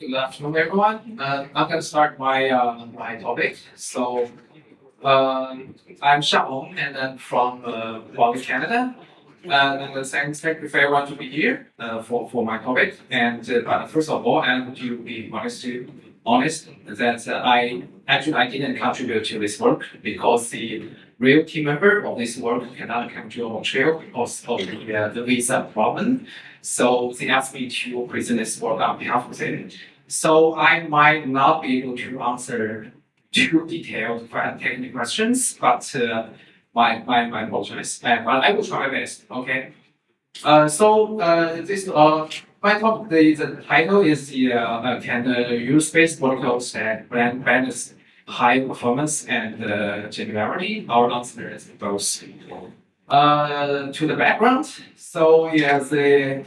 Good afternoon, everyone. I'm going to start my topic. I'm Xiameng, and I'm from Huawei, Canada. Thank you for everyone to be here for my topic. But first of all, I want to be honest that I didn't contribute to this work because the real team member of this work cannot come to Montreal because of the visa problem. So they asked me to present this work on behalf of them. So I might not be able to answer too detailed technical questions, but my apologies. But I will try my best. Okay. This my topic, the title is can the use-based protocol stack balance high performance and generality? Our answer is both. To the background, the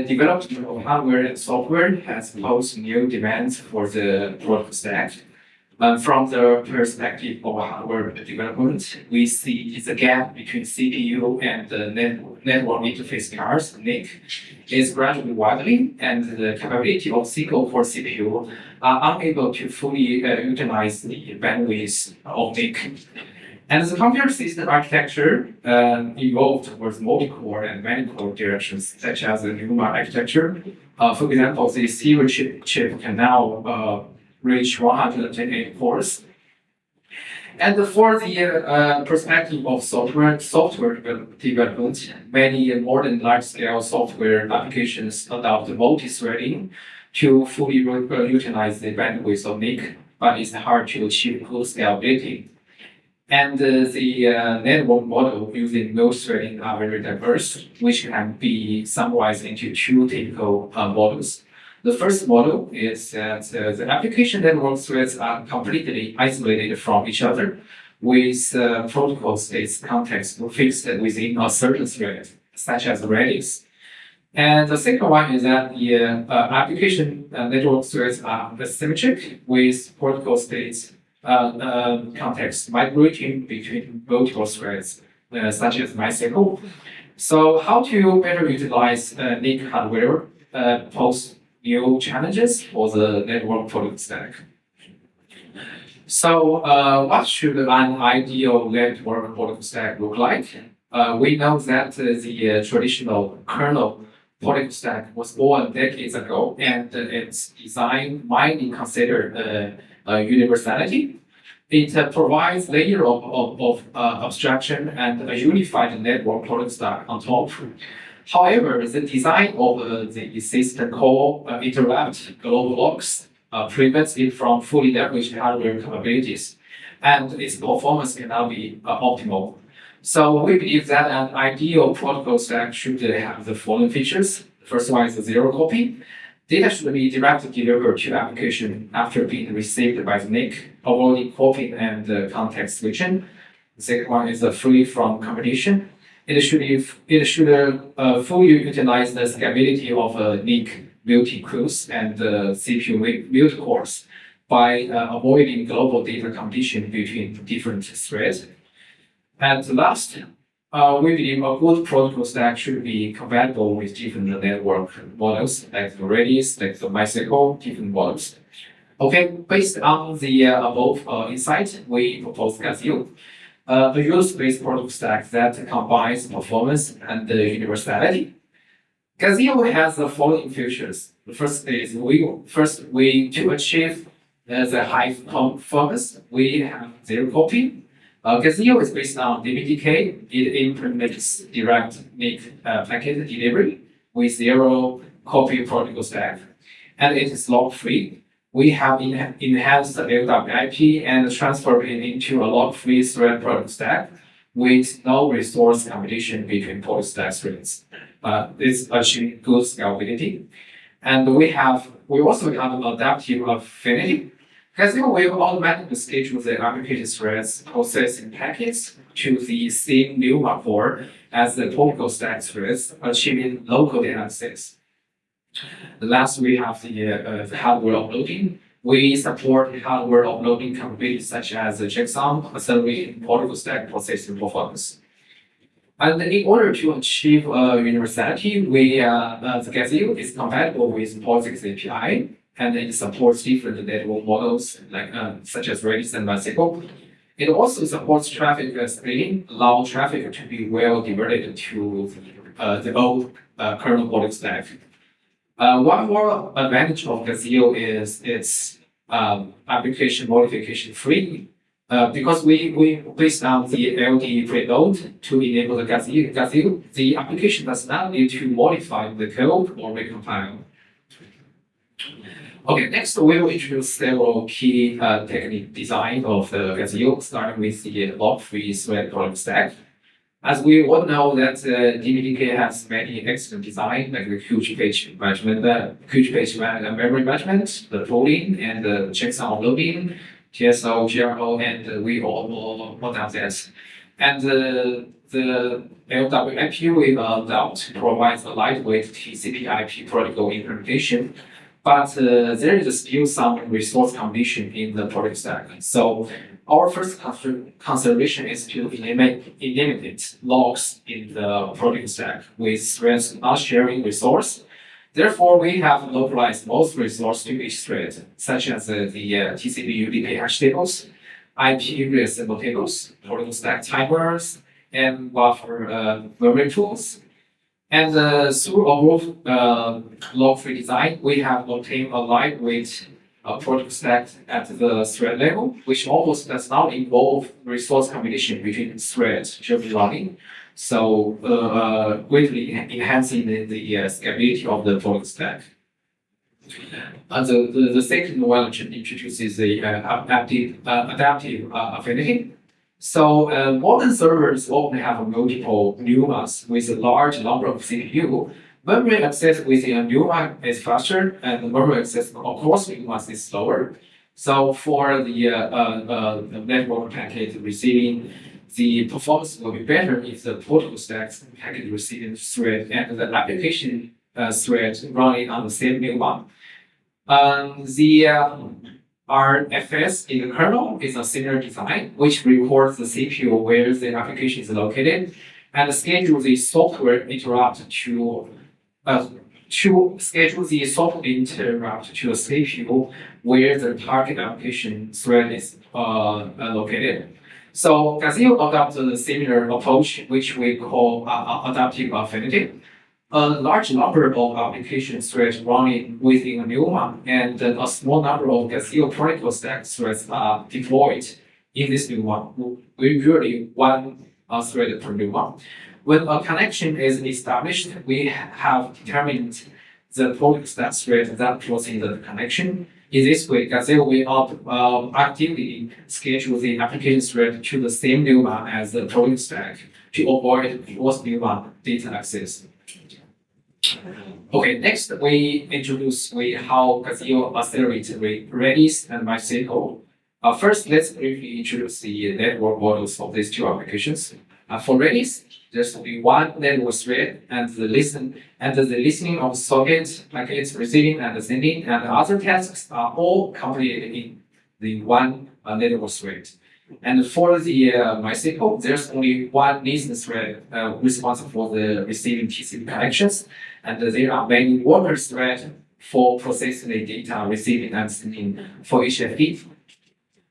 development of hardware and software has posed new demands for the protocol stack. From the perspective of hardware development, we see the gap between CPU and the network interface cards, NIC, is gradually widening, and the capability of SQL for CPU are unable to fully utilize the bandwidth of NIC. And the computer system architecture evolved towards multi-core and many-core directions, such as the NUMA architecture. For example, the serial chip can now reach 128 cores. And for the perspective of software development, many modern large-scale software applications adopt multi-threading to fully utilize the bandwidth of NIC, but it's hard to achieve full scalability. And the network model using node threading are very diverse, which can be summarized into two typical models. The first model is that the application network threads are completely isolated from each other, with protocol states context fixed within a certain thread, such as Redis. And the second one is that the application network threads are asymmetric, with protocol states context migrating between multiple threads, such as MySQL. So, how to better utilize NIC hardware pose new challenges for the network protocol stack. So, what should an ideal network protocol stack look like? We know that the traditional kernel protocol stack was born decades ago, and its design might be considered universality. It provides layer of abstraction and a unified network protocol stack on top. However, the design of the system call interrupt global locks prevents it from fully leveraging hardware capabilities, and its performance cannot be optimal. So we believe that an ideal protocol stack should have the following features. The first one is the zero copy. Data should be directly delivered to application after being received by the NIC, avoiding copying and context switching. The second one is free from competition. It should fully utilize the scalability of NIC multi-queues and CPU multi-cores by avoiding global data competition between different threads. And last, we believe a good protocol stack should be compatible with different network models, like the Redis, like the MySQL, different models. Okay, based on the above insight, we propose Gazio, a use-based protocol stack that combines performance and universality. Gazio has the following features. The first is to achieve the high performance, we have zero copy. Gazio is based on DPDK. It implements direct NIC packet delivery with zero copy protocol stack, and it is log-free. We have enhanced the LWIP and transferred it into a log-free thread protocol stack with no resource competition between protocol stack threads. This achieves good scalability. And we also have adaptive affinity. Gazio will automatically schedule the application threads processing packets to the same NUMA core as the protocol stack threads, achieving local data access. Last, we have the hardware uploading. We support hardware uploading capabilities such as the checksum, accelerating protocol stack processing performance. And in order to achieve universality, the Gazio is compatible with POSIX API and it supports different network models like such as Redis and MySQL. It also supports traffic splitting, allow traffic to be well divided to the old kernel political stack. One more advantage of Gazille is its application modification free. Because we based on the LD preload to enable the Gazille, the application does not need to modify the code or recompile. Okay, next we will introduce several key technique design of the Gazille, starting with the log-free thread political stack. As we all know that DPDK has many excellent design, like the huge page management, memory management, the pooling, and the checks on loading, TSO, GRO, and we all know that. And the LWIP we adopt provides a lightweight TCP/IP protocol implementation, but there is still some resource condition in the protocol stack. So our first consideration is to eliminate logs in the protocol stack with threads not sharing resource. Therefore, we have localized most resource to each thread, such as the TCP UDP hash tables, IP reassemble tables, protocol stack timers, and buffer memory tools. And through our log-free design, we have obtained a lightweight protocol stack at the thread level, which almost does not involve resource combination between threads during running. So greatly enhancing the scalability of the protocol stack. The second one introduces the adaptive affinity. So modern servers often have multiple neumas with a large number of CPU. Memory access within a neuma is faster, and the memory access across neumas is slower. So for the network packet receiving, the performance will be better if the protocol stack packet receiving thread and the application thread running on the same neuma. The RFS in the kernel is a similar design, which records the CPU where the application is located, and schedule the software interrupt to schedule the software interrupt to a CPU where the target application thread is located. So Gazille adopted a similar approach, which we call adaptive affinity. A large number of application threads running within a neuma, and a small number of Gazille protocol stack threads are deployed in this neuma. We usually one thread per neuma. When a connection is established, we have determined the protocol stack thread that closes the connection. In this way, Gazille will actively schedule the application thread to the same neuma as the protocol stack to avoid cross-neuma data access. Okay, next we introduce how Gazille accelerates Redis and MySQL. First, let's briefly introduce the network models of these two applications. For Redis, there's only one network thread, and the listening of sockets, packets, receiving and sending, and the other tasks are all completed in the one network thread. And for the MySQL, there's only one listen thread responsible for the receiving TCP connections, and there are many worker threads for processing the data, receiving and sending for each FD.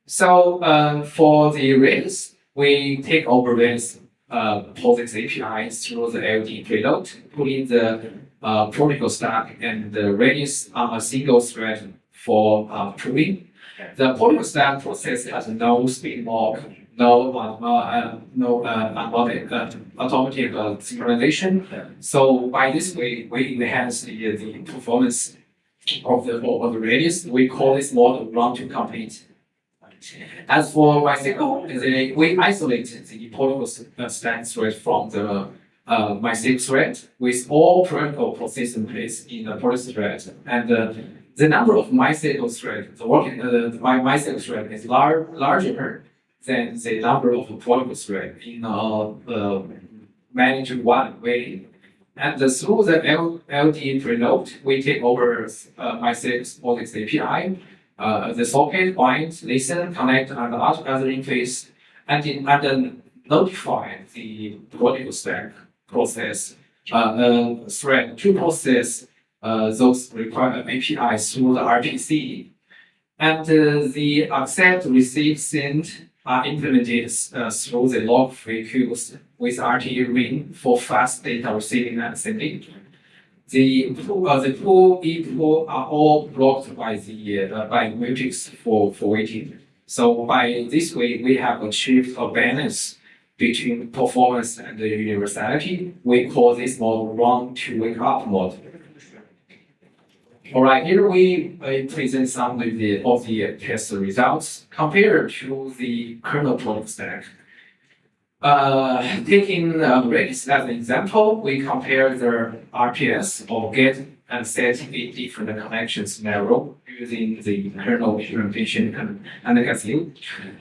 So for the Redis, we take over this POSIX API through the LD preload, putting the protocol stack and the Redis on a single thread for proving. The protocol stack process has no spin lock, no automatic synchronization. So by this way, we enhance the performance of the Redis. We call this model run to complete. As for MySQL, we isolate the protocol stack thread from the MySQL thread with all protocol process in place in the protocol thread. And the number of MySQL threads, MySQL thread is larger than the number of protocol threads in a managed one way. And through the LD preload, we take over MySQL POSIX API, the socket, bind, listen, connect, and other interface, and then notify the protocol stack process thread to process those require APIs through the RPC. And the accept, receive, send are implemented through the log-free queues with RTE ring for fast data receiving and sending. The pull, e-pull are all blocked by the by matrix for waiting. So by this way, we have achieved a balance between performance and the universality. We call this model run to wake up model. All right, here we present some of the test results compared to the kernel product stack. Taking Redis as an example, we compare the RPS or get and set a different connection scenario using the kernel implementation and the Gbit.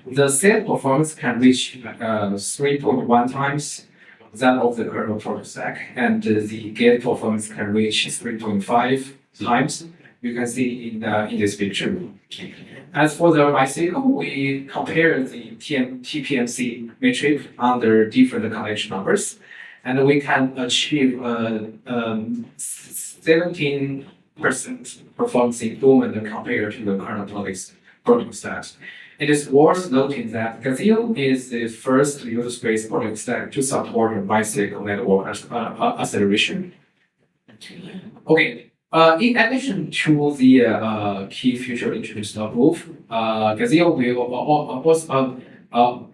The set performance can reach 3.1 times that of the kernel product stack, and the get performance can reach 3.5 times. You can see in this picture. As for the MySQL, we compare the TPMC metric under different connection numbers, and we can achieve 17% performance improvement compared to the current product stack. It is worth noting that Gbit is the first user space product stack to support MySQL network acceleration. Okay. In addition to the key feature introduced above, Gbit will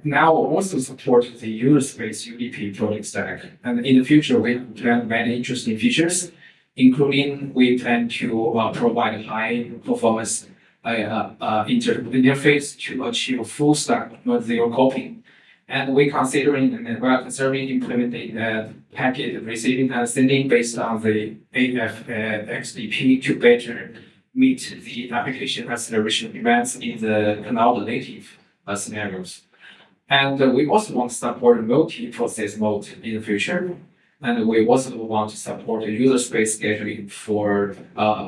now also support the user space UDP product stack. And in the future, we plan many interesting features, including we plan to provide high performance interface to achieve full stack zero copying. And we are considering implementing packet receiving and sending based on the AFXDP to better meet the application acceleration demands in the cloud native scenarios. And we also want to support multi-process mode in the future. And we also want to support user space scheduling for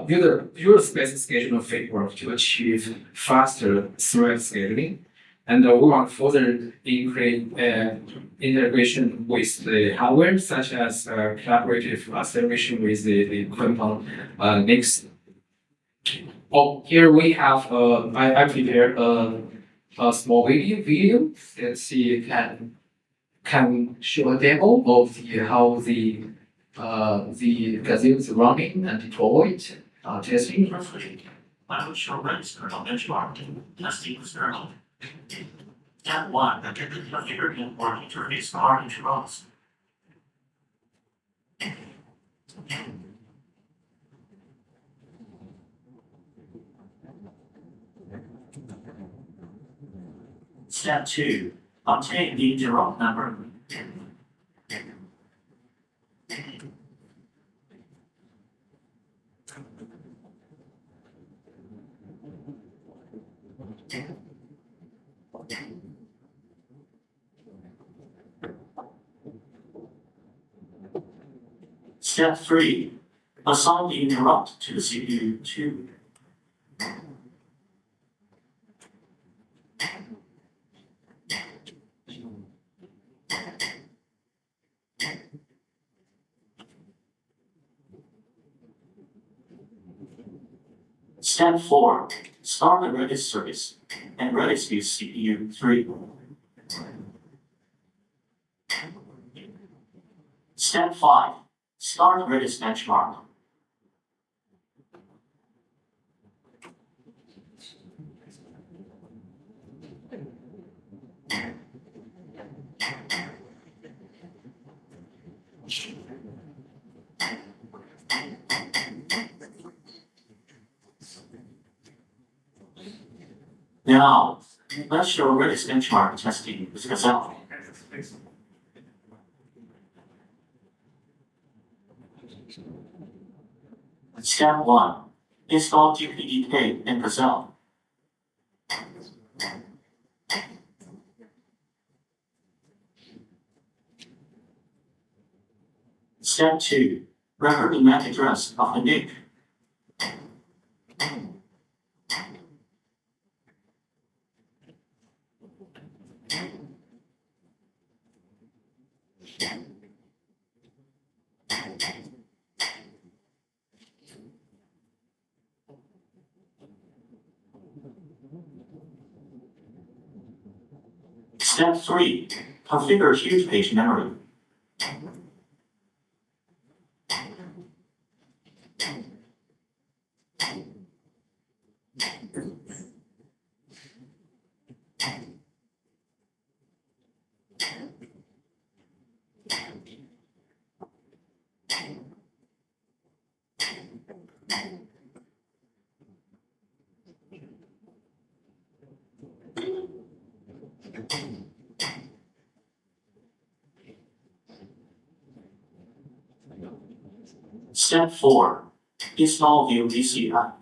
user space scheduling framework to achieve faster thread scheduling. And we want further increase integration with the hardware, such as collaborative acceleration with the Quantum Nix. Oh, here we have I prepared a small video. Let's see, can show a demo of how the Gbit is running and deployed testing. I will show Redis kernel benchmark testing with kernel. Step 1. Configure import interface R into ROS. Step 2. Obtain the interrupt number. Step 3. Assign the interrupt to the CPU 2. Step 4. Start the Redis service and Redis use CPU 3. Step 5. Start Redis benchmark. Now, let's show Redis benchmark testing with Gazelle. Step 1. Install DPDK in Gazelle. Step 2. Record the MAC address of the NIC. Step 3. Configure huge page memory. Step 4. Install Vue VCI.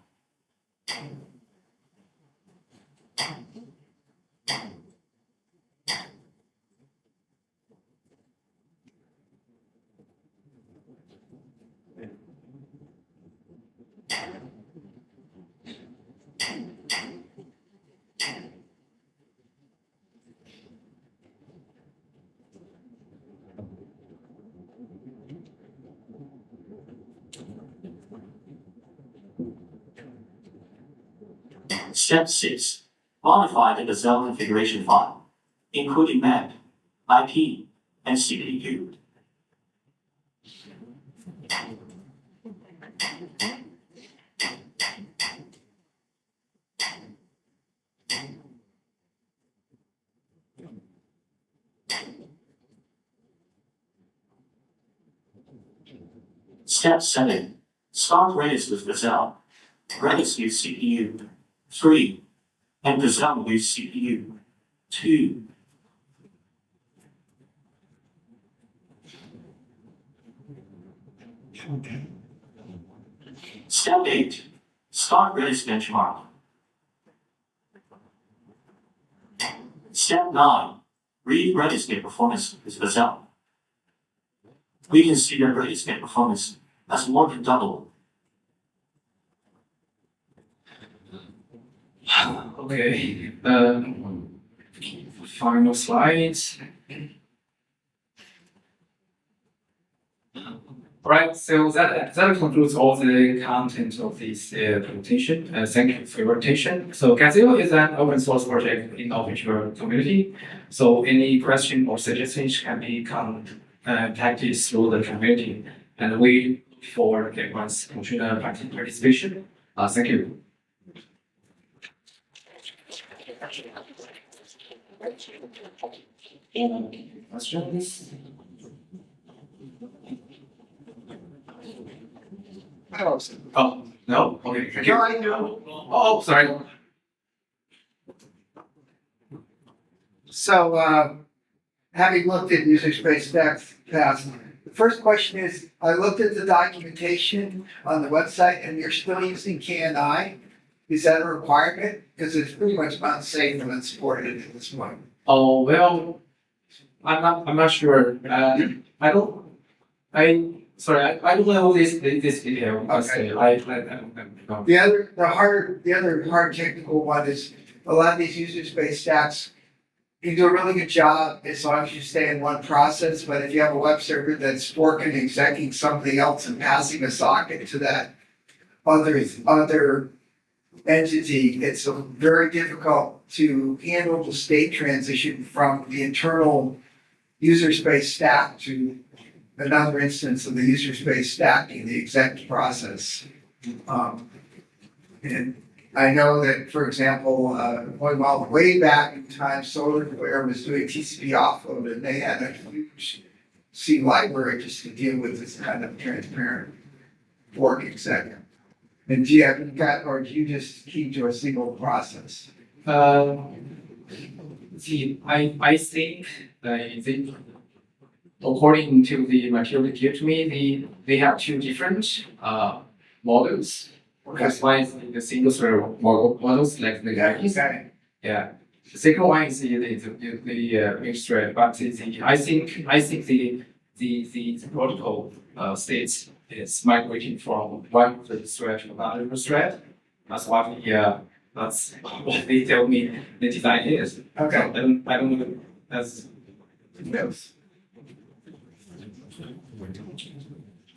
Step 6. Modify the Gazelle configuration file, including map, IP, and CPU. Step 7. Start Redis with Gazelle. Redis use CPU 3, and Gazelle use CPU 2. Step 8. Start Redis benchmark. Step 9. Read Redis Git performance with Gazelle. We can see that Redis Git performance has more than doubled. Okay, final slides. Alright, so that concludes all the content of this presentation. Thank you for your attention. So Gazelle is an open source project in the feature community. So any question or suggestions can be contacted through the community, and we look forward to everyone's participation. Thank you. Questions? Oh, no? Okay, thank you. No, I do. Oh, sorry. So, having looked at user space stacks past, the first question is, I looked at the documentation on the website and you're still using KNI. Is that a requirement? Because it's pretty much unsafe and unsupported at this point. Oh, well, I'm not sure. I don't know this detail. Okay. I don't know. The other hard technical one is a lot of these user space stacks, you do a really good job as long as you stay in one process, but if you have a web server that's forking and executing something else and passing a socket to that other entity, it's very difficult to handle the state transition from the internal user space stack to another instance of the user space stack in the exec process. And I know that, for example, way back in time, SolarWare was doing TCP offload, and they had a huge C library just to deal with this kind of transparent fork exec. And do you just keep to a single process? I think according to the material they give me, they have two different models. First one is the single thread models like the guys. Yeah. The second one is the mixed thread, but I think the protocol states it's migrating from one thread to another thread. That's what they tell me the design is. Okay. So I don't know. That's Yes.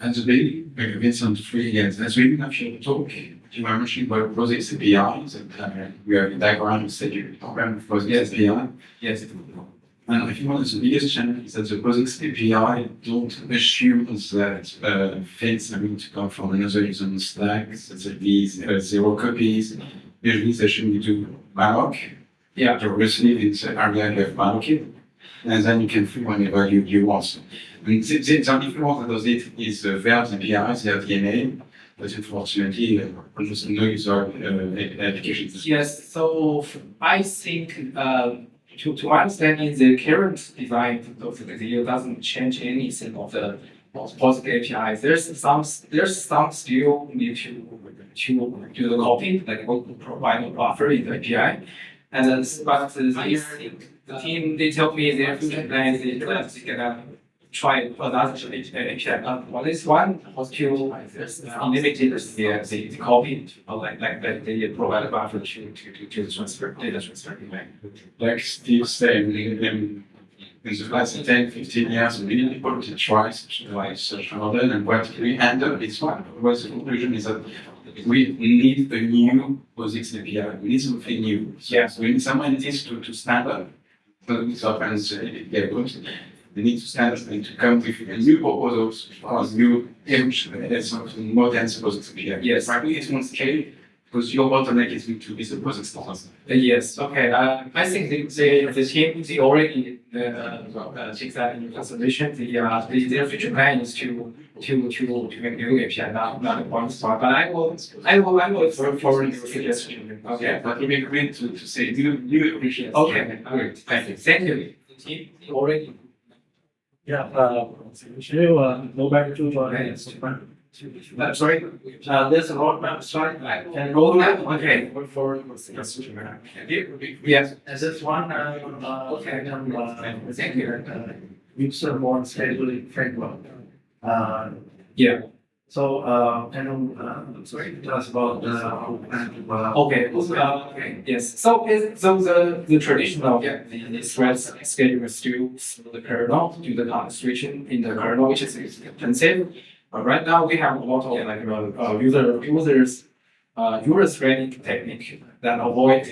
Also wenn wir sind free jetzt, deswegen habe ich talk to my machine about Rosie's APIs and we are in the background said you program Rosie's API. yes. And I think one of the biggest challenges is that the POSIX API don't assume that fields are going to come from another user stack, that there be zero copies. Usually they should do malloc. Yeah. You receive in the area you have malloc, and then you can free whenever you want. I mean, the only floor that does it is Verbs APIs, they have DNA, but unfortunately, almost no user applications. Yes, so I think to my understanding, the current design of the deal doesn't change anything of the POSIX APIs. There's some still need to do the copy, like provide a buffer in the API. And then, but the team they told me their future plan is that they're gonna try another API. Well, this one was to limited the copy, like they provide a buffer to transfer data transfer. Like Steve said, in the last 10, 15 years, many people to try such model, and what we end up is one. Was the conclusion is that we need a new POSIX API. We need something new. Yes. We need someone needs to stand up. So this happens they need to stand up and to come with new proposals or new something more than POSIX API. Yes. Frankly, it won't scale because your bottleneck is going to be the POSIX standard. Yes. Okay. I think the team they already take that into consideration. Their future plan is to make new API, not one spot. But I will forward your suggestion. Okay. But it would be great to say new appreciation. Okay. Great. Thank you. The team already. Yeah, should you go back to Sorry. there's a roadmap slide. Can Roadmap. Okay. Look forward to suggestion. Yes. As this one, Okay. thank you. User more scheduling framework. Yeah. So, can you sorry, tell us about how you plan to Okay. Okay. Yes. So the traditional the threads schedule is still the kernel do the orchestration in the kernel, which is expensive. But right now we have a lot of like user threading technique that avoid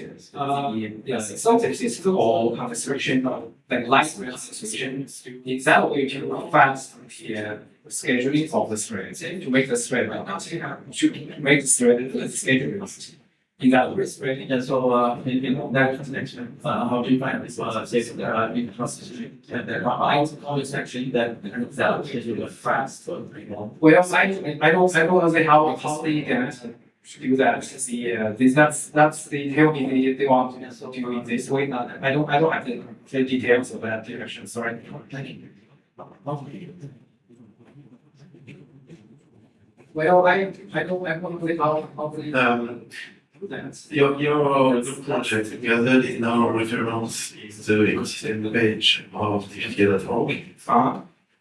statistical orchestration like light orchestration. Is that way to fast the scheduling of the threads to make the thread to make the thread schedule in that way. Yeah, so in that context, how do you find this safe in processing? And then how is actually that schedule fast? Well, I don't know how they can do that. That's the tell me they want to do it this way. I don't have the details of that direction. Sorry. Well, I don't know how they Your project together is now reference in the ecosystem page of DPDK.org.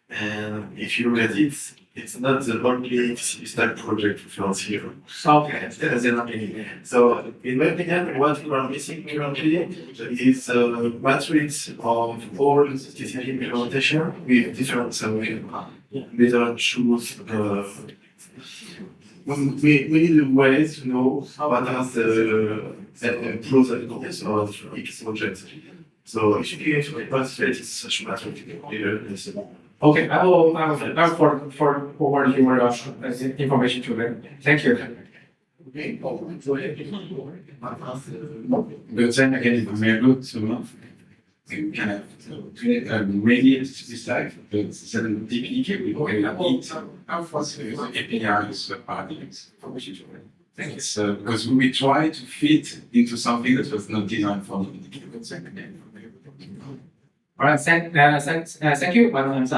And if you look at it, it's not the only stack project reference here. Okay. There are many. So, in my opinion, what we are missing currently is a matrix of all TCP implementation with different solutions. We don't choose we need a way to know what are the pros and cons of each project. So if you can participate in such matter, Okay, I will forward your information to them. Thank you. But then again, if we look so you can have really this type, but then DPDK we need APIs partners. Thank you. Because we try to fit into something that was not designed for DPDK. All right, thank you. My name is